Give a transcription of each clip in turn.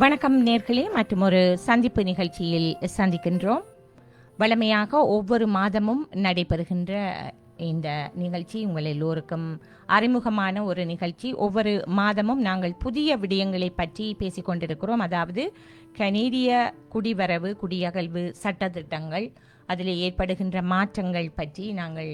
வணக்கம் நேர்களே, மற்றும் ஒரு சந்திப்பு நிகழ்ச்சியில் சந்திக்கின்றோம். வழமையாக ஒவ்வொரு மாதமும் நடைபெறுகின்ற இந்த நிகழ்ச்சி உங்கள் எல்லோருக்கும் அறிமுகமான ஒரு நிகழ்ச்சி. ஒவ்வொரு மாதமும் நாங்கள் புதிய விடயங்களை பற்றி பேசிக்கொண்டிருக்கிறோம். அதாவது கனேடிய குடிவரவு, குடியகல்வு சட்டத்திட்டங்கள், அதில் ஏற்படுகின்ற மாற்றங்கள் பற்றி நாங்கள்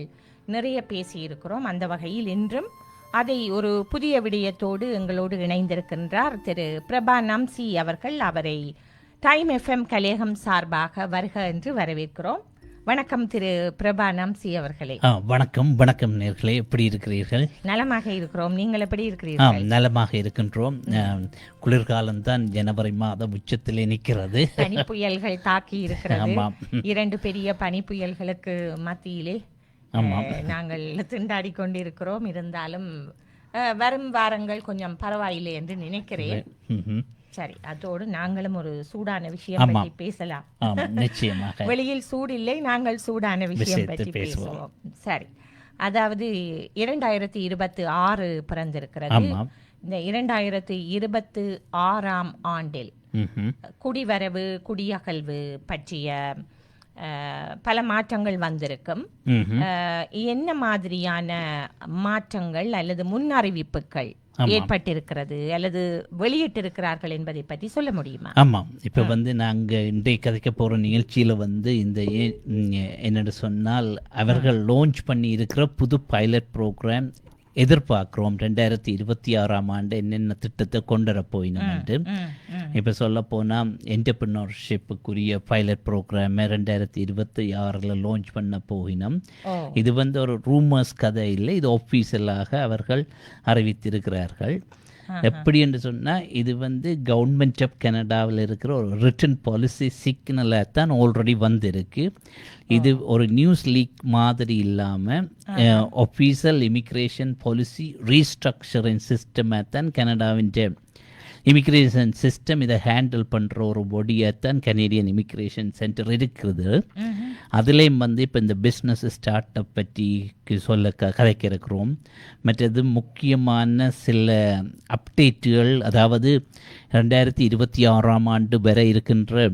நிறைய பேசியிருக்கிறோம். அந்த வகையில் இன்றும் அதை ஒரு புதிய விடயத்தோடு எங்களோடு இணைந்திருக்கின்றார் திரு பிரபா நம்சி அவர்கள். அவரை டைம் எஃப்எம் கலையகம் சார்பாக வருக என்று வரவேற்கிறோம். வணக்கம் திரு பிரபா நம்சி அவர்களே. வணக்கம். வணக்கம் நேர்களே, எப்படி இருக்கிறீர்கள்? நலமாக இருக்கிறோம். நீங்கள் எப்படி இருக்கிறீர்கள்? நலமாக இருக்கின்றோம். குளிர்காலம்தான் ஜனவரி மாதம் உச்சத்திலே நிற்கிறது. பனிப்புயல்கள் தாக்கி இருக்கிறது. 2 பெரிய பனிப்புயல்களுக்கு மத்தியிலே நாங்கள் திண்டாடி கொண்டிருக்கிறோம். இருந்தாலும் வரும் வாரங்கள் கொஞ்சம் பரவாயில்லை என்று நினைக்கிறேன். சரி, அதோடு நாங்களும் ஒரு சூடான விஷயம் பற்றி பேசலாம். நிச்சயமாக. வெளியில் சூடு இல்லை, நாங்கள் சூடான விஷயம் பற்றி பேசுவோம். சரி, அதாவது 2026 பிறந்திருக்கிறது. இந்த 2026ஆம் ஆண்டில் குடிவரவு, குடியகல்வு பற்றிய பல மாற்றங்கள் வந்திருக்கும். என்ன மாதிரியான மாற்றங்கள் அல்லது முன்னறிவிப்புகள் ஏற்பட்டிருக்கிறது அல்லது வெளியிட்டிருக்கிறார்கள் என்பதை பற்றி சொல்ல முடியுமா? ஆமாம். இப்போ நாங்கள் இன்றைய கதைக்க போகிற நிகழ்ச்சியில் இந்த என்னென்னு சொன்னால், அவர்கள் லான்ச் பண்ணி இருக்கிற புது பைலட் ப்ரோக்ராம் எதிர்பார்க்குறோம். 2026ஆம் ஆண்டு என்னென்ன திட்டத்தை கொண்டு வர போயினோம் என்று. இப்போ சொல்ல போனால் என்டர்பிரினர்ஷிப்புக்குரிய பைலட் ப்ரோக்ராமை 2026 லான்ச் பண்ண போயினோம். இது ஒரு ரூமர்ஸ் கதை இல்லை, இது ஆஃபீஷியலாக அவர்கள் அறிவித்திருக்கிறார்கள். எப்படி என்று சொன்னால், இது கவர்மெண்ட் ஆஃப் கனடாவில் இருக்கிற ஒரு ரிட்டன் பாலிசி சிக்னலாக தான் ஆல்ரெடி வந்திருக்கு. இது ஒரு நியூஸ் லீக் மாதிரி இல்லாமல் ஆஃபீஷியல் இமிக்ரேஷன் பாலிசி ரீஸ்ட்ரக்சரிங் சிஸ்டமாக தான் கனடாவின் இமிக்ரேஷன் சிஸ்டம் இதை ஹேண்டில் பண்ணுற ஒரு பொடியாக தான் கனேடியன் இமிக்ரேஷன் சென்டர் இருக்கிறது. அதுலேயும் இப்போ இந்த பிஸ்னஸ் ஸ்டார்ட் அப் பற்றி சொல்ல கதைக்க இருக்கிறோம். மற்றது முக்கியமான சில அப்டேட்டுகள், அதாவது 2026ஆம் ஆண்டு வரை இருக்கின்ற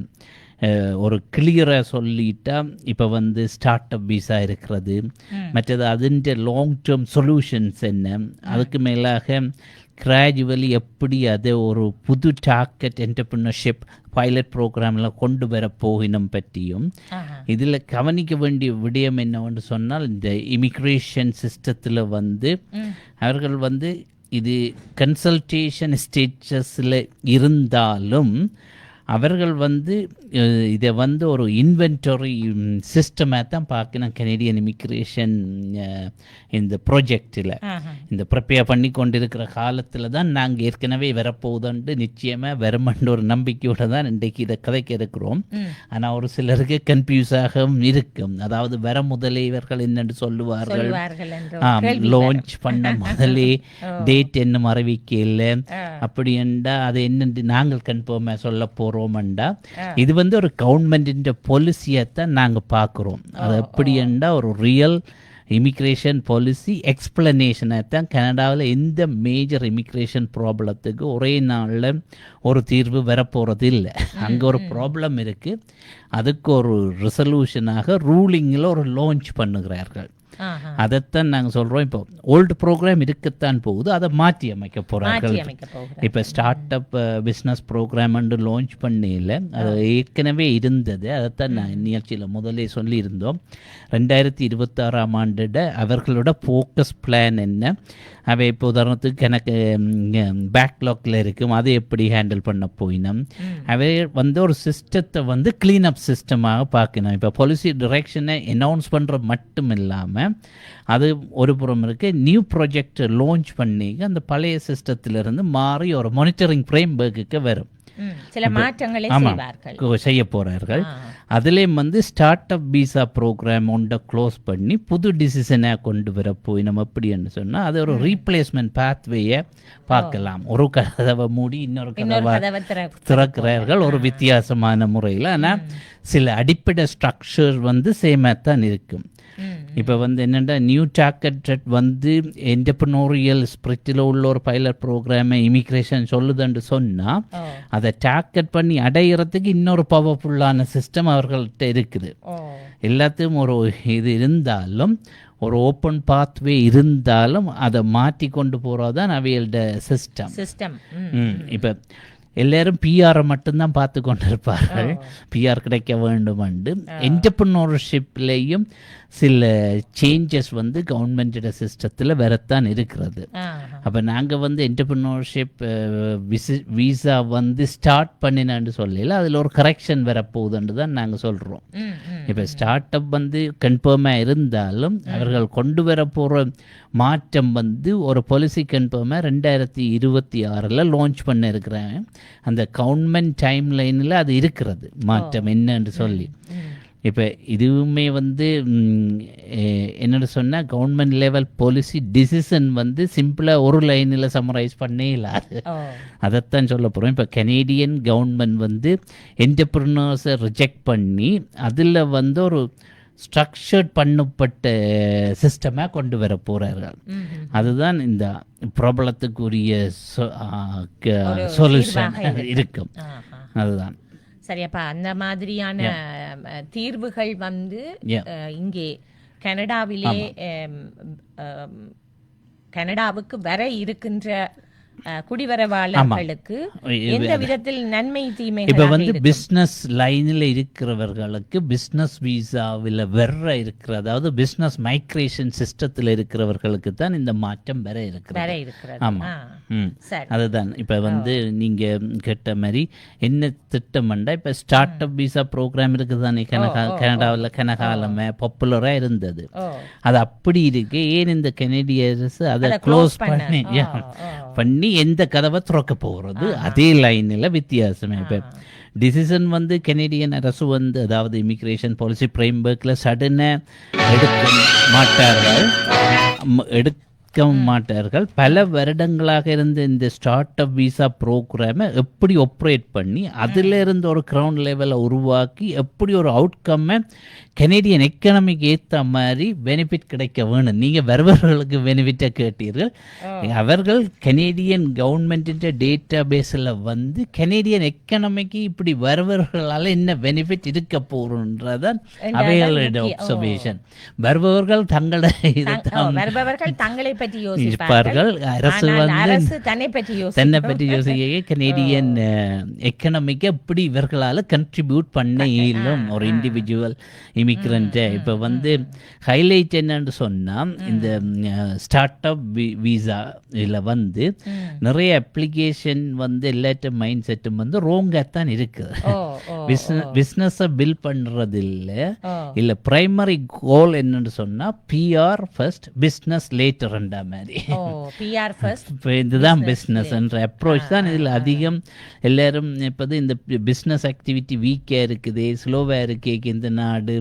ஒரு கிளியராக சொல்லிட்டா இப்போ ஸ்டார்ட் அப் வீசா இருக்கிறது. மற்றது அதிൻ്റെ லாங் டேர்ம் சொல்யூஷன்ஸ் என்ன, அதுக்கு மேலாக கிராஜுவலி எப்படி அதை ஒரு புது டார்கெட் என்டர்பிரினர்ஷிப் பைலட் ப்ரோக்ராமில் கொண்டு வர போகினம் பற்றியும். இதில் கவனிக்க வேண்டிய விடயம் என்னவென்று சொன்னால், இந்த இமிக்ரேஷன் சிஸ்டத்தில் அவர்கள் இது கன்சல்டேஷன் ஸ்டேஜஸில் இருந்தாலும் அவர்கள் இதை ஒரு இன்வென்டரி சிஸ்டமாக தான் பார்க்கணும். கனேடியன் இமிக்ரேஷன் இந்த ப்ராஜெக்டில் இந்த ப்ரிப்பேர் பண்ணி கொண்டிருக்கிற காலத்தில் தான் நாங்கள் ஏற்கனவே வரப்போகுதுன்ட்டு நிச்சயமாக வருமன்ற ஒரு நம்பிக்கையோடு தான் இன்றைக்கு இதை கதைக்க இருக்கிறோம். ஆனால் ஒரு சிலருக்கு கன்ஃபியூஸாகவும் இருக்கும். அதாவது வர முதலே இவர்கள் என்னென்று சொல்லுவார்கள், லான்ச் பண்ண முதலே டேட் என்ன அறிவிக்க இல்லை, அப்படி என்றால் அதை என்னென்று நாங்கள் கன்ஃபார்மாக சொல்ல போகிறோம்டா. இது ஒரு கவர்மெண்ட் பாலிசியை தான் நாங்கள் பார்க்குறோம். அது எப்படி என்றால் ஒரு ரியல் இமிக்ரேஷன் பாலிசி எக்ஸ்பிளனேஷனை தான் கனடாவில் எந்த மேஜர் இமிக்ரேஷன் ப்ராப்ளத்துக்கு ஒரே நாளில் ஒரு தீர்வு வரப்போகிறது இல்லை. அங்கே ஒரு ப்ராப்ளம் இருக்குது, அதுக்கு ஒரு ரெசல்யூஷனாக ரூலிங்கில் ஒரு லான்ச் பண்ணுகிறார்கள். அதைத்தான் நாங்கள் சொல்கிறோம். இப்போ ஓல்டு ப்ரோக்ராம் இருக்கத்தான் போகுது, அதை மாற்றி அமைக்க போகிறார்கள். இப்போ startup business programme launch பண்ணல, அது ஏற்கனவே இருந்தது. அதைத்தான் நான் நிகழ்ச்சியில் முதலே சொல்லியிருந்தோம். 2026ஆம் ஆண்டிட அவர்களோட ஃபோக்கஸ் பிளான் என்ன, அவை இப்போ உதாரணத்துக்கு எனக்கு பேக்லாக்ல இருக்கும், அதை எப்படி ஹேண்டில் பண்ண போயினோம். அவை ஒரு சிஸ்டத்தை க்ளீன் அப் சிஸ்டமாக பார்க்கணும். இப்போ பாலிசி டிரெக்ஷனை அனௌன்ஸ் பண்ணுற மட்டும் இல்லாமல் அது ஒரு புறம் இருக்கு, நியூ ப்ராஜெக்ட் லான்ச் பண்ணி அந்த பழைய சிஸ்டத்திலிருந்து மாறி ஒரு மானிட்டரிங் ஃப்ரேம்வொர்க்குக்கு வரும். சில மாற்றங்களை செய்ய போறார்கள். அதுலேயும் ஸ்டார்ட் அப் விசா ப்ரோக்ராம் ஒன்றை க்ளோஸ் பண்ணி புது டிசிஷனை கொண்டு வர போய் நம்ம எப்படின்னு சொன்னால் அது ஒரு ரீப்ளேஸ்மெண்ட் பாத்வேயை பார்க்கலாம். ஒரு கதவை மூடி இன்னொரு கதவை திறக்கிறார்கள் ஒரு வித்தியாசமான முறையில். ஆனால் சில அடிப்படை ஸ்ட்ரக்சர் சேமாக தான் இருக்கும். இப்போ வந்து என்னென்னா நியூ டார்கெட் வந்து என்டர்பிரினோரியல் ஸ்பிரிட்டில் உள்ள ஒரு பைலட் ப்ரோக்ராமை இமிக்ரேஷன் சொல்லுதுன்னு சொன்னால் அதை டார்கெட் பண்ணி அடையிறதுக்கு இன்னொரு பவர்ஃபுல்லான சிஸ்டம் அவர்கள்ட்ட இருக்குது. எல்லாத்தையும் ஒரு இது இருந்தாலும் ஒரு ஓப்பன் பாத்வே இருந்தாலும் அதை மாற்றி கொண்டு போகிறது தான் அவையோட சிஸ்டம். இப்போ எல்லாரும் பிஆரை மட்டும்தான் பார்த்து கொண்டு இருப்பார்கள், பிஆர் கிடைக்க வேண்டுமென்று. என்டர்பிரினர்ஷிப்லேயும் சில சேஞ்சஸ் வந்து கவர்மெண்டோட சிஸ்டத்தில் வரத்தான் இருக்கிறது. அப்போ நாங்கள் வந்து என்டர்பிரினர்ஷிப் வீசா வந்து ஸ்டார்ட் பண்ணினான்னு சொல்லல, அதில் ஒரு கரெக்ஷன் வரப்போகுதுன்னு தான் நாங்கள் சொல்கிறோம். இப்போ ஸ்டார்ட் அப் வந்து கன்ஃபார்மாக இருந்தாலும் அவர்கள் கொண்டு வர போகிற மாற்றம் வந்து ஒரு பாலிசி கன்ஃபார்மாக 2026 லான்ச் பண்ண இருக்கிறாங்க. அந்த கவர்மெண்ட் டைம் லைனில் அது இருக்கிறது மாற்றம் என்னன்னு சொல்லி. இப்போ இதுவுமே வந்து என்னென்னு சொன்னால் கவர்மெண்ட் லெவல் பாலிசி டிசிஷன் வந்து சிம்பிளாக ஒரு லைனில் சம்மரைஸ் பண்ணே இல்லாது. அதைத்தான் சொல்ல போகிறோம். இப்போ கனேடியன் கவர்மெண்ட் வந்து என்டர்பிரினர்ஸை ரிஜெக்ட் பண்ணி அதில் வந்து ஒரு ஸ்ட்ரக்சர்ட் பண்ணப்பட்ட சிஸ்டமாக கொண்டு வர போகிறார்கள். அதுதான் இந்த ப்ராப்ளத்துக்குரிய சொல்யூஷன் இருக்கும். அதுதான் சரி. அப்ப அந்த மாதிரியான தீர்வுகள் வந்து இங்கே கனடாவிலே கனடாவுக்கு வர இருக்கின்ற குடிவரவாளர்களுக்கு எந்த விதத்தில் நன்மை தீமை? இப்போ வந்து பிஸ்னஸ் லைனில் இருக்கிறவர்களுக்கு பிஸ்னஸ் வீசாவில் இருக்கிற அதாவது பிஸ்னஸ் மைக்ரேஷன் சிஸ்டத்தில் இருக்கிறவர்களுக்கு தான் இந்த மாற்றம் வர இருக்கிறது. ஆமாம், அதுதான். இப்போ வந்து நீங்கள் கேட்ட மாதிரி என்ன திட்டம்ண்டா இப்போ ஸ்டார்ட் அப் வீசா ப்ரோக்ராம் இருக்குது தானே கனடாவில் கனகாலமே பாப்புலராக இருந்தது. அது அப்படி இருக்கு. ஏன் இந்த கனேடிய அரசு அதை க்ளோஸ் பண்ணி எந்த கதவை திறக்க போகிறது? அதே லைனில் வித்தியாசமே. இப்போ டிசிஷன் வந்து கனேடியன் அரசு வந்து அதாவது இமிக்ரேஷன் பாலிசி ஃப்ரேம்வொர்க்கில் சடனாக எடுக்க மாட்டார்கள். பல வருடங்களாக இருந்த இந்த ஸ்டார்ட் அப் வீசா ப்ரோக்ராமை எப்படி ஆப்ரேட் பண்ணி அதிலிருந்து ஒரு கிரவுண்ட் லெவலை உருவாக்கி எப்படி ஒரு அவுட்கம்மை கனேடியன் எக்கனாமிக்கு ஏற்ற மாதிரி பெனிஃபிட் கிடைக்க வேணும். நீங்கள் வருபவர்களுக்கு பெனிஃபிட்டை கேட்டீர்கள். அவர்கள் கனேடியன் கவர்மெண்ட்டின் டேட்டா பேஸில் வந்து கனேடியன் எக்கனாமிக்கு இப்படி வருபவர்களால் என்ன பெனிஃபிட் இருக்க போகிறன்றதான் அவைகளோட அப்சர்வேஷன். வருபவர்கள் தங்களை தங்களை பற்றி யோசிப்பார்கள். அரசு வந்து தன்னை பற்றி யோசிக்க கனேடியன் எக்கனாமிக்கு எப்படி இவர்களால் கண்ட்ரிபியூட் பண்ண இயலும் ஒரு இண்டிவிஜுவல் இமிக்ரண்ட்டை. இப்போ வந்து ஹைலைட் என்னன்னு சொன்னால் இந்த ஸ்டார்ட் அப் வீசா இதில் வந்து நிறைய அப்ளிகேஷன் வந்து எல்லாத்த மைண்ட் செட்டும் வந்து ரோங்காக தான் இருக்குது. பிஸ்னஸை பில்ட் பண்ணுறது இல்லை ப்ரைமரி கோல் என்னன்னு சொன்னால் பிஆர் ஃபர்ஸ்ட் பிஸ்னஸ் லேட்டர்ன்ற மாதிரி. இப்போ இதுதான் பிஸ்னஸ் என்ற அப்ரோச் தான் இதில் அதிகம். எல்லாரும் இப்போ இந்த பிஸ்னஸ் ஆக்டிவிட்டி வீக்காக இருக்குது, ஸ்லோவாக இருக்கே இந்த நாடு,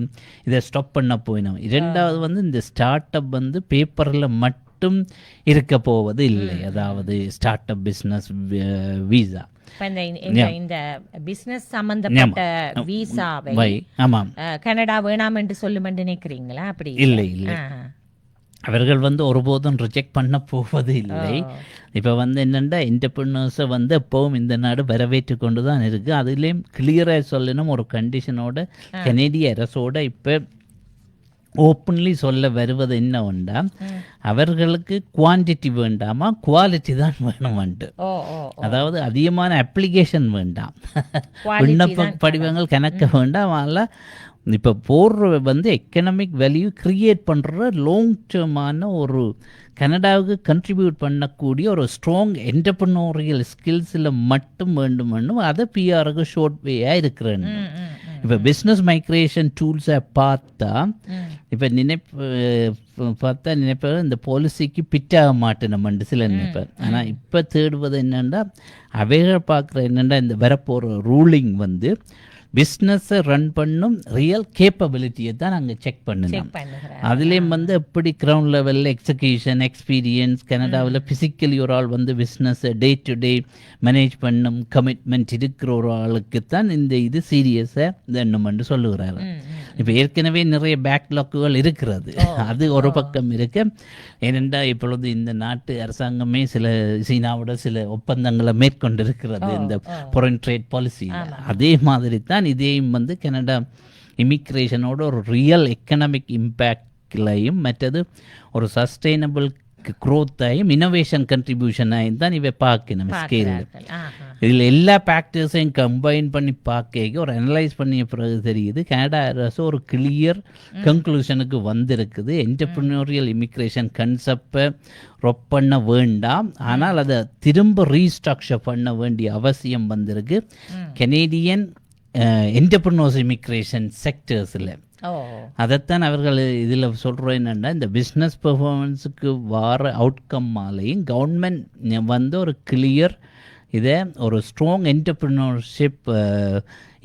இதை ஸ்டாப் பண்ண போயினோம். இரண்டாவது வந்து இந்த ஸ்டார்ட் அப் வந்து பேப்பரில் மட்டும் இருக்க போவது இல்லை. அதாவது ஸ்டார்ட் அப் பிஸ்னஸ் வீசா இந்த பிசினஸ் சம்பந்தப்பட்ட வீசாவை கனடா வேணாம் என்று சொல்லும் என்று நினைக்கிறீங்களா? அப்படி இல்லை இல்லை, அவர்கள் வந்து ஒருபோதும் ரிஜெக்ட் பண்ண போவது இல்லை. இப்போ வந்து என்னென்னா என்டர்பிரினர்ஸை வந்து எப்போவும் இந்த நாடு வரவேற்று கொண்டு தான் இருக்குது. அதுலேயும் கிளியராக சொல்லணும் ஒரு கண்டிஷனோட கனேடிய அரசோட இப்போ ஓப்பன்லி சொல்ல வருவது என்ன உண்டா, அவர்களுக்கு குவான்டிட்டி வேண்டாமா குவாலிட்டி தான் வேணும்ண்டு. அதாவது அதிகமான அப்ளிகேஷன் வேண்டாம், விண்ணப்ப படிவங்கள் கணக்க வேண்டாம். அதெல்லாம் இப்போ போடுற வந்து எக்கனாமிக் வேல்யூ கிரியேட் பண்ணுற லாங் டேர்மான ஒரு கனடாவுக்கு கண்ட்ரிபியூட் பண்ணக்கூடிய ஒரு ஸ்ட்ராங் என்டர்பிரினோரியல் ஸ்கில்ஸில் மட்டும் வேண்டும். அதை பிஆருக்கு ஷார்ட் வேயாக இருக்கிறேன்னு. இப்போ பிஸ்னஸ் மைக்ரேஷன் டூல்ஸை பார்த்தா இப்போ நினைப்பேன் இந்த பாலிசிக்கு பிட்டாக மாட்டேன் சில நினைப்பேன். ஆனால் இப்போ தேடுவது என்னென்னா அவைகள் பார்க்குற என்னென்னா இந்த வரப்போகிற ரூலிங் வந்து பிஸ்னஸை ரன் பண்ணும் ரியல் கேப்பபிலிட்டியை தான் நாங்கள் செக் பண்ணணும். அதுலேயும் வந்து எப்படி கிரவுண்ட் லெவலில் எக்ஸிக்யூஷன் எக்ஸ்பீரியன்ஸ் கனடாவில் ஃபிசிக்கலி ஒரு ஆள் வந்து பிஸ்னஸை டே டு டே மேனேஜ் பண்ணும் கமிட்மெண்ட் இருக்கிற ஒரு ஆளுக்கு தான் இந்த இது சீரியஸாக எண்ணம்னு சொல்லுகிறாரு. இப்போ ஏற்கனவே நிறைய பேக்லாக்குகள் இருக்கிறது. அது ஒரு பக்கம் இருக்கு. ஏனென்றால் இப்பொழுது இந்த நாட்டு அரசாங்கமே சீனாவோட சில ஒப்பந்தங்களை மேற்கொண்டிருக்கிறது இந்த ஃபாரின் ட்ரேட் பாலிசி. அதே மாதிரி தான் இதையும் வந்து கனடா இமிக்ரேஷனோட ஒரு ரியல் எக்கனாமிக் இம்பேக்ட்லையும் மற்றது ஒரு சஸ்டைனபிள் க்ரோத்தையும் இனோவேஷன் கண்ட்ரிபியூஷனாயும் தான் இவை பார்க்கணும் ஸ்கேல். இதில் எல்லா ஃபேக்டர்ஸையும் கம்பைன் பண்ணி பார்க்க ஒரு அனலைஸ் பண்ணிய பிறகு தெரியுது கனடா அரசு ஒரு கிளியர் கன்க்ளூஷனுக்கு வந்திருக்குது. என்டர்பிரினியோரியல் இமிக்ரேஷன் கன்செப்டை ரொப் பண்ண வேண்டாம், ஆனால் அதை திரும்ப ரீஸ்ட்ரக்சர் பண்ண வேண்டிய அவசியம் வந்திருக்கு கனேடியன் என்டர்பிரினர்ஸ் இமிக்ரேஷன் செக்டர்ஸில். அதைத்தான் அவர்கள் இதில் சொல்கிறோம் என்னென்னா, இந்த பிஸ்னஸ் பெர்ஃபார்மன்ஸுக்கு வர அவுட்கம்மாலையும் கவர்மெண்ட் வந்து ஒரு கிளியர் இதை ஒரு ஸ்ட்ராங் என்டர்பிரினர்ஷிப்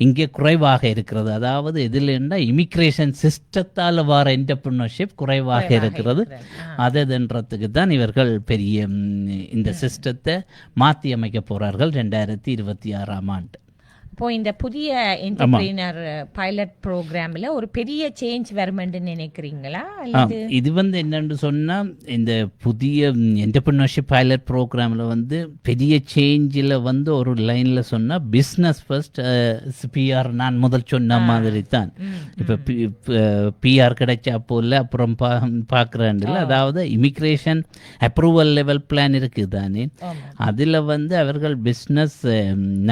இங்கே குறைவாக இருக்கிறது. அதாவது இதில் என்ன இமிக்ரேஷன் சிஸ்டத்தால் வர என்டர்பிரினர்ஷிப் குறைவாக இருக்கிறது. அதுன்றதுக்கு தான் இவர்கள் பெரிய இந்த சிஸ்டத்தை மாற்றி அமைக்க போகிறார்கள் 2026ஆம் ஆண்டு. இப்போ இந்த புதிய என்டர்பிரினர் பைலட் ப்ரோக்ராமில் ஒரு பெரிய சேஞ்ச் வருமென்று நினைக்கிறீங்களா? இது வந்து என்னென்னு சொன்னால், இந்த புதிய என்டர்பிரினர்ஷிப் பைலட் ப்ரோக்ராமில் வந்து பெரிய சேஞ்சில் வந்து ஒரு லைனில் சொன்னால் பிஸ்னஸ் ஃபர்ஸ்ட் பிஆர். நான் முதல் சொன்ன மாதிரி தான் இப்போ பிஆர் கிடைச்சா போல அப்புறம் பார்க்குறாண்டில், அதாவது இமிக்ரேஷன் அப்ரூவல் லெவல் பிளான் இருக்குது தானே, அதில் வந்து அவர்கள் பிஸ்னஸ்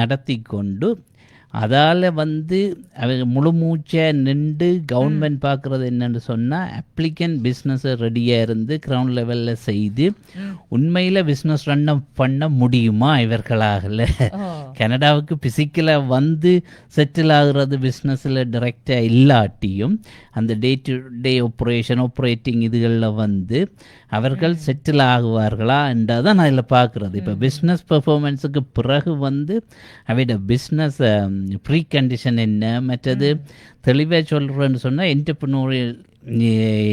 நடத்தி கொண்டு அதால் வந்து அவங்க முழு மூச்சை நின்று கவர்மெண்ட் பார்க்குறது என்னென்னு சொன்னால், அப்ளிகன் பிஸ்னஸை ரெடியாக இருந்து கிரவுண்ட் லெவலில் செய்து உண்மையில் பிஸ்னஸ் ரன் பண்ண முடியுமா இவர்களாகல. கனடாவுக்கு பிசிக்கலாக வந்து செட்டில் ஆகுறது பிஸ்னஸில் டைரெக்டாக இல்லாட்டியும் அந்த டே டு டே ஆப்ரேட்டிங் இதுகளில் வந்து அவர்கள் செட்டில் ஆகுவார்களா என்றதான் நான் இதில் பார்க்குறது. இப்போ பிஸ்னஸ் பெர்ஃபார்மன்ஸுக்கு பிறகு வந்து அவையோட பிஸ்னஸ் ப்ரீ கண்டிஷன் என்ன, மற்றது தெளிவாக சொல்கிறேன்னு சொன்னால் என்டர்பிரினியோரியல்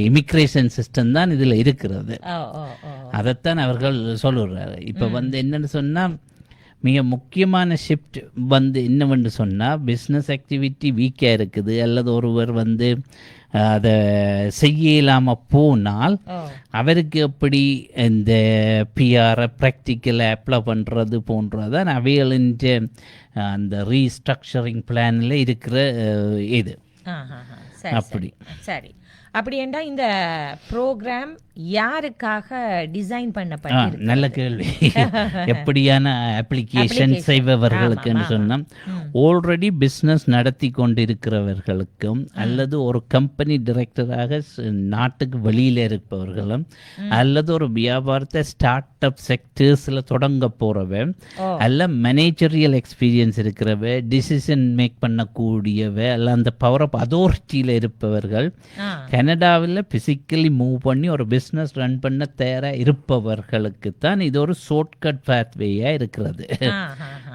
இமிக்ரேஷன் சிஸ்டம் தான் இதில் இருக்கிறது. அதைத்தான் அவர்கள் சொல்லுறாரு. இப்போ வந்து என்னென்னு சொன்னால், மிக முக்கியமான ஷிஃப்ட் வந்து என்னவென்று சொன்னால், பிஸ்னஸ் ஆக்டிவிட்டி வீக்காக இருக்குது அல்லது ஒருவர் வந்து அதை செய்ய இல்லாமல் போனால் அவருக்கு எப்படி இந்த பிஆரை ப்ராக்டிக்கலை அப்ளை பண்ணுறது போன்றதான் அவைகளின் அந்த ரீஸ்ட்ரக்சரிங் பிளானில் இருக்கிற இது. அப்படி சரி. அப்படி என்றால் இந்த ப்ரோக்ராம் யாருக்காக டிசைன் பண்ணப்பட்டிருக்கு? நல்ல கேள்வி. எப்படியான அப்ளிகேஷன் செய்பவர்களுக்குன்னு சொன்னால், ஆல்ரெடி பிஸ்னஸ் நடத்தி கொண்டிருக்கிறவர்களுக்கும் அல்லது ஒரு கம்பெனி டைரக்டராக நாட்டுக்கு வெளியில் இருப்பவர்களும் அல்லது ஒரு வியாபாரத்தை ஸ்டார்ட் அப் செக்டர்ஸில் தொடங்க போகிறவன் அல்ல மேனேஜரியல் எக்ஸ்பீரியன்ஸ் இருக்கிறவ, டிசிஷன் மேக் பண்ணக்கூடியவ அல்ல அந்த பவர் ஆஃப் அத்தாரிட்டியில் இருப்பவர்கள், கனடாவில் பிசிக்கலி மூவ் பண்ணி ஒரு பிஸ்னஸ் ரன் பண்ண தயாராக இருப்பவர்களுக்கு தான் இது ஒரு ஷார்ட்கட் பாத்வேயாக இருக்கிறது.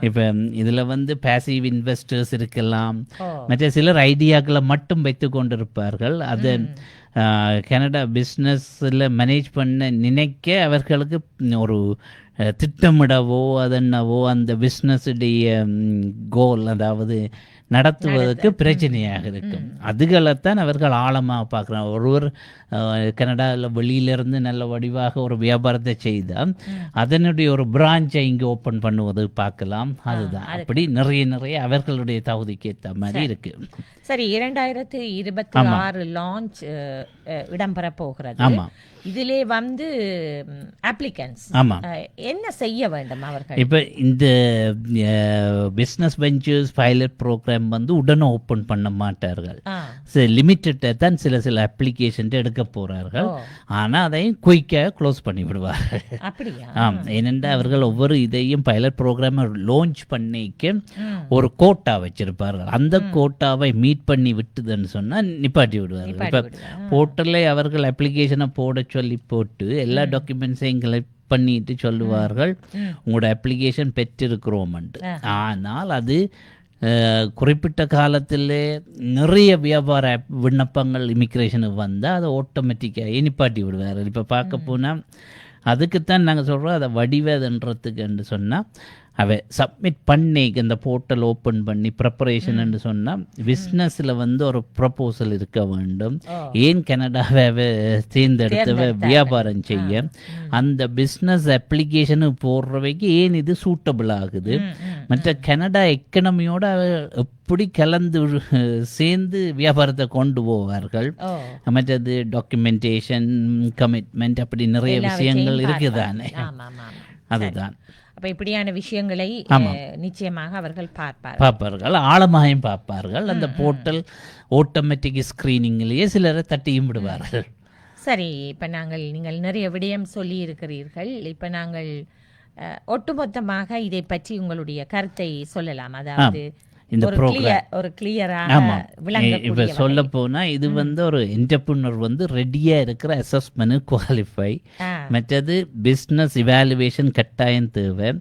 இப்போ இதில் வந்து பேசிவ் இன்வெஸ்டர்ஸ் இருக்கலாம், மற்ற சிலர் ஐடியாக்களை மட்டும் வைத்து கொண்டிருப்பார்கள். அது கனடா பிஸ்னஸில் மேனேஜ் பண்ண நினைக்க அவர்களுக்கு ஒரு திட்டமிடவோ அதென்னவோ அந்த பிஸ்னஸுடைய கோல், அதாவது நடத்துவதற்கு பிரச்சனையாக இருக்கும். அதுகளைத்தான் அவர்கள் ஆழமாக பார்க்குறாங்க. ஒருவர் கனடாவில் வெளியிலிருந்து நல்ல வடிவாக ஒரு வியாபாரத்தை செய்தால் அதனுடைய ஒரு பிரான்ச்சை இங்கே ஓப்பன் பண்ணுவது பார்க்கலாம். அதுதான் அப்படி நிறைய அவர்களுடைய தகுதிக்கு ஏற்ற மாதிரி இருக்கு. சரி, 2026 லான்ச் இடம்பெற போகிறது. ஆமாம். இதிலே வந்து அப்ளிகன்ஸ் என்ன செய்ய வேண்டும் அவர்கள்? இப்போ இந்த பிஸ்னஸ் வெஞ்சர்ஸ் பைலட் ப்ரோக்ராம் வந்து உடனே ஓப்பன் பண்ண மாட்டார்கள். லிமிட்டடாக தான் சில அப்ளிகேஷன் எடுக்க போகிறார்கள். ஆனால் அதையும் குயிக்காக க்ளோஸ் பண்ணி விடுவார்கள். ஏனென்றால் அவர்கள் ஒவ்வொரு இதையும் பைலட் ப்ரோக்ராமை லான்ச் பண்ணிக்க ஒரு கோட்டா வச்சிருப்பார்கள். அந்த கோட்டாவை மீட் பண்ணி விட்டுதுன்னு சொன்னால் நிப்பாட்டி விடுவார்கள். இப்போ போர்ட்டலே அவர்கள் அப்ளிகேஷனை போட சொல்லி போட்டு எல்லா டாக்குமெண்ட்ஸையும் கலெக்ட் பண்ணிட்டு சொல்லுவார்கள், உங்களோட அப்ளிகேஷன் பெற்றிருக்கிறோம்ட்டு. ஆனால் அது குறிப்பிட்ட காலத்தில் நிறைய வியாபார விண்ணப்பங்கள் இமிக்ரேஷனுக்கு வந்தால் அதை ஆட்டோமேட்டிக்காக நிப்பாட்டி விடுவார்கள். இப்போ பார்க்க போனால் அதுக்குத்தான் நாங்கள் சொல்கிறோம், அதை வடிவதுன்றதுக்குன்னு சொன்னால் அவ சப்மிட் பண்ணி இந்த போர்ட்டல் ஓப்பன் பண்ணி ப்ரிப்பரேஷன் சொன்னால் பிஸ்னஸில் வந்து ஒரு ப்ரப்போசல் இருக்க வேண்டும். ஏன் கனடாவை தேர்ந்தெடுத்தவ வியாபாரம் செய்ய அந்த பிஸ்னஸ் அப்ளிகேஷனு போடுறவைக்கு ஏன் இது சூட்டபிள் ஆகுது, மற்ற கனடா எக்கனமியோட எப்படி கலந்து சேர்ந்து வியாபாரத்தை கொண்டு போவார்கள், மற்றது டாக்குமெண்டேஷன் கமிட்மெண்ட் அப்படி நிறைய விஷயங்கள் இருக்குதானே. அதுதான் அப்ப இப்படியான விஷயங்களை நிச்சயமாக அவர்கள் பார்ப்பார்கள், ஆழமாயும் பார்ப்பார்கள். அந்த போர்ட்டல் ஆட்டோமேட்டிக் ஸ்கிரீனிங்லேயே சிலரை தட்டியும் விடுவார்கள். சரி, இப்போ நீங்கள் நிறைய விடயம் சொல்லி இருக்கிறீர்கள். இப்போ நாங்கள் ஒட்டுமொத்தமாக இதை பற்றி உங்களுடைய கருத்தை சொல்லலாம். அதாவது இந்த ஒரு கிளியராக இப்போ சொல்ல போனால் இது வந்து ஒரு என்டர்பிரினர் வந்து ரெடியாக இருக்கிற அசஸ்மெண்ட் குவாலிஃபை, மற்றது பிஸ்னஸ் இவாலுவேஷன் கட்டாயம் தேவை.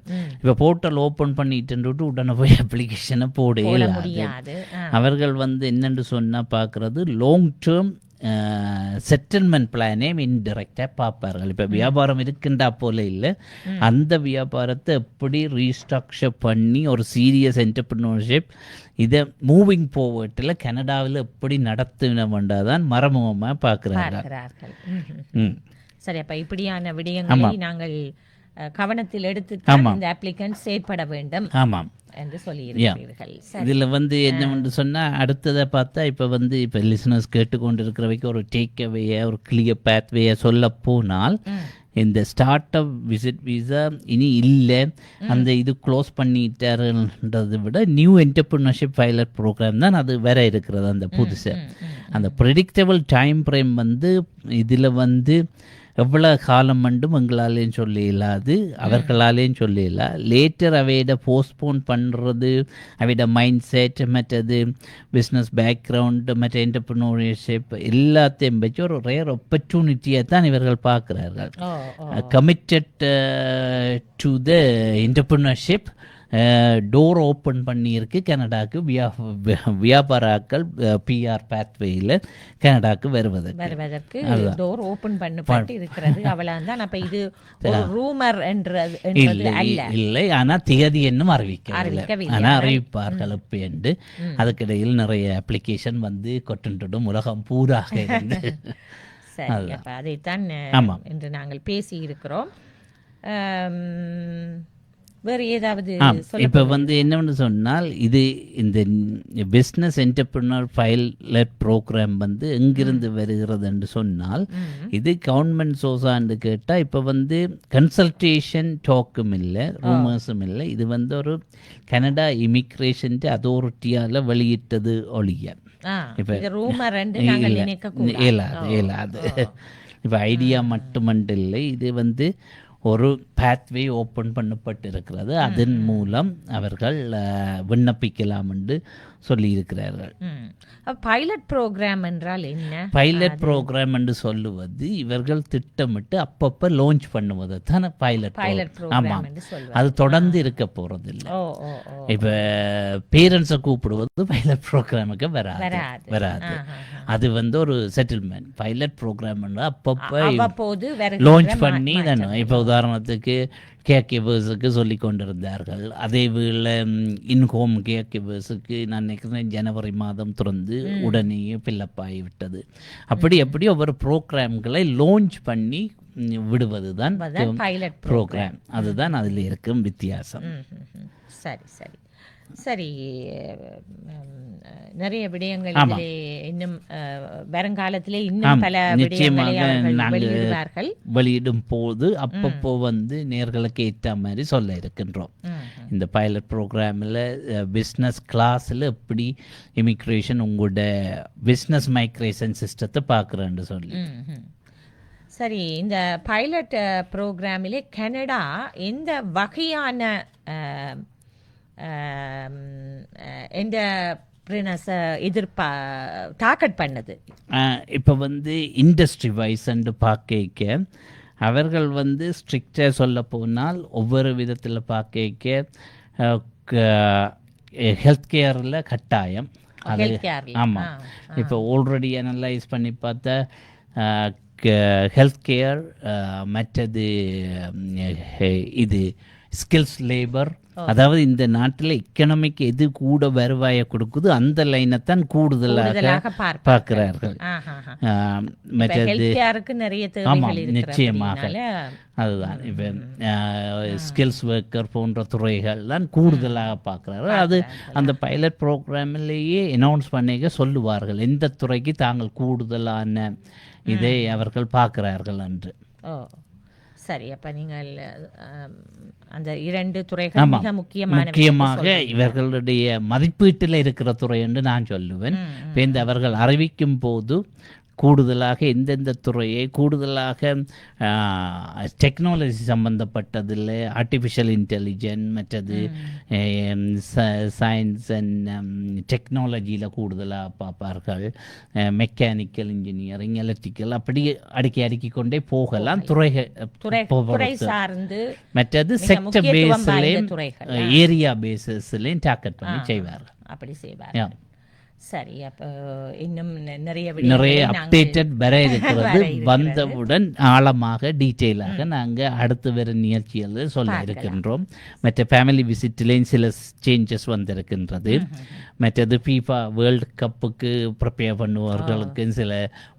இப்போ போர்ட்டல் ஓப்பன் பண்ணிட்டு உடனே போய் அப்ளிகேஷனை போடவே முடியாது. அவர்கள் வந்து என்னென்று சொன்னால் பார்க்குறது லாங் டேர்ம் செட்டில்மெண்ட் பிளானே இன்டெரக்டாக பார்ப்பார்கள். இப்போ வியாபாரம் இருக்கின்றா போல இல்லை, அந்த வியாபாரத்தை எப்படி ரீஸ்ட்ரக்சர் பண்ணி ஒரு சீரியஸ் என்டர்பிரினர்ஷிப் இதை மூவிங் போவட்டில் கனடாவில் எப்படி நடத்தினவண்டாதான் மறைமுகமாக பார்க்குறார்கள். சரி, அப்போ இப்படியான விடயங்களை நாங்கள் கவனத்தில் எடுத்து இந்த அப்ளிகன்ட் செயற்பட வேண்டும். ஆமாம் என்று சொல்லியிருக்கிறீர்கள். இதில் வந்து என்னவென்று சொன்னால் அடுத்ததை பார்த்தா இப்போ வந்து இப்போ லிசனர்ஸ் கேட்டுக்கொண்டு இருக்கிறவைக்கு ஒரு டேக் அவேயை ஒரு கிளியர் பேத்வேயை சொல்ல போனால் இந்த ஸ்டார்ட் அப் விசிட் விசா இனி இல்லை, அந்த இது க்ளோஸ் பண்ணிட்டாருன்றதை விட நியூ என்டர்பிரினர்ஷிப் பைலட் ப்ரோக்ராம் தான் அது வேற இருக்கிறது. அந்த புதுசாக அந்த ப்ரெடிக்டபிள் டைம் ஃப்ரேம் வந்து இதில் வந்து எவ்வளோ காலம் மட்டும் எங்களாலேயும் சொல்ல இல்லாது, அவர்களாலேயும் சொல்ல இல்லை. லேட்டர் அவையிட போஸ்ட்போன் பண்ணுறது, அவையிட மைண்ட் செட், மற்றது பிஸ்னஸ் பேக்ரவுண்டு, மற்ற என்டர்பிரினர்ஷிப் எல்லாத்தையும் வச்சு ஒரு ரேர் ஆப்பர்ச்சுனிட்டியை தான் இவர்கள் பார்க்குறார்கள். Committed to the entrepreneurship door open பண்ணியிருக்கு கனடாவுக்கு. வியாபாராக்கள் பிஆர் பேத்வேயில் கனடாவுக்கு வருவதற்கு டோர் ஓப்பன் பண்ணப்பட்டு இருக்கிறது. அவ்வளவுதான். அப்ப இது ஒரு ரூமர் என்றது இல்லை, ஆனால் திகதி என்னும் அறிவிக்கவில்லை, ஆனால் அறிவிப்பார்கள் இப்போ என்று. அதுக்கிடையில் நிறைய அப்ளிகேஷன் வந்து கொட்டுடும் உலகம் பூராக இருந்து. சரி, அப்ப அதைத்தான் என்று நாங்கள் பேசி இருக்கிறோம். வேறு ஏதாவது இப்போ வந்து என்னவென்று சொன்னால் இது இந்த பிஸ்னஸ் என்டர்பிரினர் பைலட் ப்ரோக்ராம் வந்து எங்கிருந்து வருகிறது என்று சொன்னால் இது கவர்மெண்ட் சோர்ஸான்னு கேட்டால் இப்போ வந்து கன்சல்டேஷன் டாக்கும் இல்லை, ரூமர்ஸும் இல்லை. இது வந்து ஒரு கனடா இமிக்ரேஷன் அத்தாரிட்டியால் வெளியிட்டது ஒழிய இப்போ இயலாது. இப்போ ஐடியா மட்டுமன்று இல்லை, இது வந்து ஒரு பேத்வே ஓப்பன் பண்ணப்பட்டிருக்கிறது. அதன் மூலம் அவர்கள் விண்ணப்பிக்கலாம் என்று சொல்லியிருக்கிறார்கள். பைலட் ப்ரோக்ராம் என்றால் என்ன? பைலட் ப்ரோக்ராம் என்று சொல்லுவது இவர்கள் திட்டமிட்டு அப்பப்போ லான்ச் பண்ணுவது தானே பைலட். ஆமாம், அது தொடர்ந்து இருக்க போகிறது இல்லை. இப்போ பேரண்ட்ஸை கூப்பிடுவது பைலட் ப்ரோக்ராமுக்கு வராது. அது வந்து ஒரு செட்டில்மெண்ட். பைலட் ப்ரோக்ராம் அப்பப்போ லான்ச் பண்ணி தானே. இப்போ உதாரணத்துக்கு கேர்கிவர்ஸுக்கு சொல்லி கொண்டிருந்தார்கள். அதே வேளை இன்ஹோம் கேர்கிவர்ஸுக்கு நான் நினைக்கிறேன் ஜனவரி மாதம் திறந்து உடனேயே ஃபில்லப் ஆகிவிட்டது. அப்படி ஒவ்வொரு ப்ரோக்ராம்களை லான்ச் பண்ணி விடுவது தான் பைலட் ப்ரோக்ராம். அதுதான் அதில் இருக்கும் வித்தியாசம். சரி, நிறைய விடயங்கள் இன்னும் வருங்காலத்திலே இன்னும் பல நிச்சயமாக வெளியிடும் போது அப்பப்போ வந்து நேர்களுக்கு ஏற்ற மாதிரி சொல்ல இருக்கின்றோம். இந்த பைலட் ப்ரோக்ராமில் பிஸ்னஸ் கிளாஸில் எப்படி இமிக்ரேஷன் உங்களோட பிஸ்னஸ் மைக்ரேஷன் சிஸ்டத்தை பார்க்குறேன்னு சொல்லி. சரி, இந்த பைலட் ப்ரோக்ராமிலே கனடா எந்த வகையான டார்கெட் பண்ணது? இப்போ வந்து இண்டஸ்ட்ரி வைஸ்ன்னு பார்க்க அவர்கள் வந்து ஸ்ட்ரிக்டாக சொல்ல போனால் ஒவ்வொரு விதத்தில் பார்க்க ஹெல்த் கேரில் கட்டாயம் அது. ஆமாம், இப்போ ஆல்ரெடி அனலைஸ் பண்ணி பார்த்தா ஹெல்த் கேர், மற்றது இது ஸ்கில்ஸ் லேபர், அதாவது இந்த நாட்டில் எக்கனாமிக்கு எது கூட வருவாயை கொடுக்குது அந்த லைனை தான் கூடுதலாக பார்க்கிறார்கள். மற்றது நிறைய தேவைகள் நிச்சயமாக அதுதான் இப்போ ஸ்கில்ஸ் ஒர்க்கர் போன்ற துறைகள் தான் கூடுதலாக பார்க்குறார்கள். அது அந்த பைலட் ப்ரோக்ராமிலேயே அனௌன்ஸ் பண்ணிக்க சொல்லுவார்கள் எந்த துறைக்கு தாங்கள் கூடுதலான இதை அவர்கள் பார்க்கிறார்கள் என்று. சரி, அப்ப நீங்கள் அந்த 2 துறைகள் மிக முக்கியமாக இவர்களுடைய மதிப்பீட்டில் இருக்கிற துறை என்று நான் சொல்லுவேன். இப்போ அவர்கள் அறிவிக்கும் போது கூடுதலாக எந்தெந்த துறையை கூடுதலாக டெக்னாலஜி சம்பந்தப்பட்டதில் ஆர்டிஃபிஷியல் இன்டெலிஜென்ஸ் மற்றது சயின்ஸ் அண்ட் டெக்னாலஜியில் கூடுதலாக பார்ப்பார்கள். மெக்கானிக்கல் இன்ஜினியரிங், எலக்ட்ரிக்கல், அப்படி அடுக்கி கொண்டே போகலாம் துறை சார்ந்து. மற்றது செக்டர் பேஸ்லையும் ஏரியா பேஸஸ்லையும் டார்கெட் பண்ணி செய்வார்கள். அப்படி செய்வார்கள். சரி, அப்போ இன்னும் நிறைய அப்டேட்டட் வர இருக்கிறது. வந்தவுடன் ஆழமாக டீட்டெயிலாக நாங்கள் அடுத்து வர நிகழ்ச்சிகள் சொல்ல இருக்கின்றோம். மற்ற ஃபேமிலி விசிட்லேயும் சில சேஞ்சஸ் வந்திருக்கின்றது. மற்றது FIFA வேர்ல்டு கப்புக்கு ப்ரிப்பேர் பண்ணுவவர்களுக்கு சில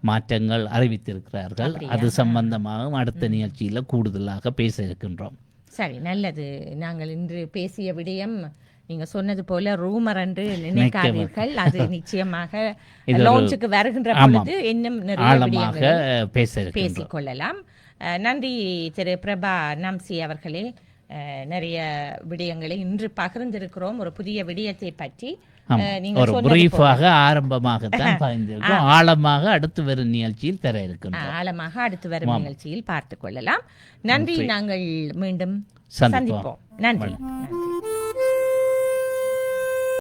மாற்றங்கள் அறிவித்திருக்கிறார்கள். அது சம்பந்தமாக அடுத்த நிகழ்ச்சியில் கூடுதலாக பேச இருக்கின்றோம். சரி, நல்லது. நாங்கள் இன்று பேசிய விடயம் நீங்க சொன்னது போல ரூமர் என்று நினைக்காதீர்கள். அது நிச்சயமாக லான்ச்சுக்கு வருகின்ற பொழுது இன்னும் நிறைய பேசிக்கொள்ளலாம். நன்றி திரு பிரபா நம்சி அவர்களே. நிறைய விடயங்களை இன்று பகிர்ந்திருக்கிறோம். ஒரு புதிய விடயத்தை பற்றி ஒரு பிரீஃபாக ஆரம்பமாகத்தான் பகிர்ந்திருக்கிறோம். ஆழமாக அடுத்து வரும் நிகழ்ச்சியில் பெற இருக்கின்றோம். ஆழமாக அடுத்து வரும் நிகழ்ச்சியில் பார்த்துக் கொள்ளலாம். நன்றி. நாங்கள் மீண்டும் சந்திப்போம். நன்றி.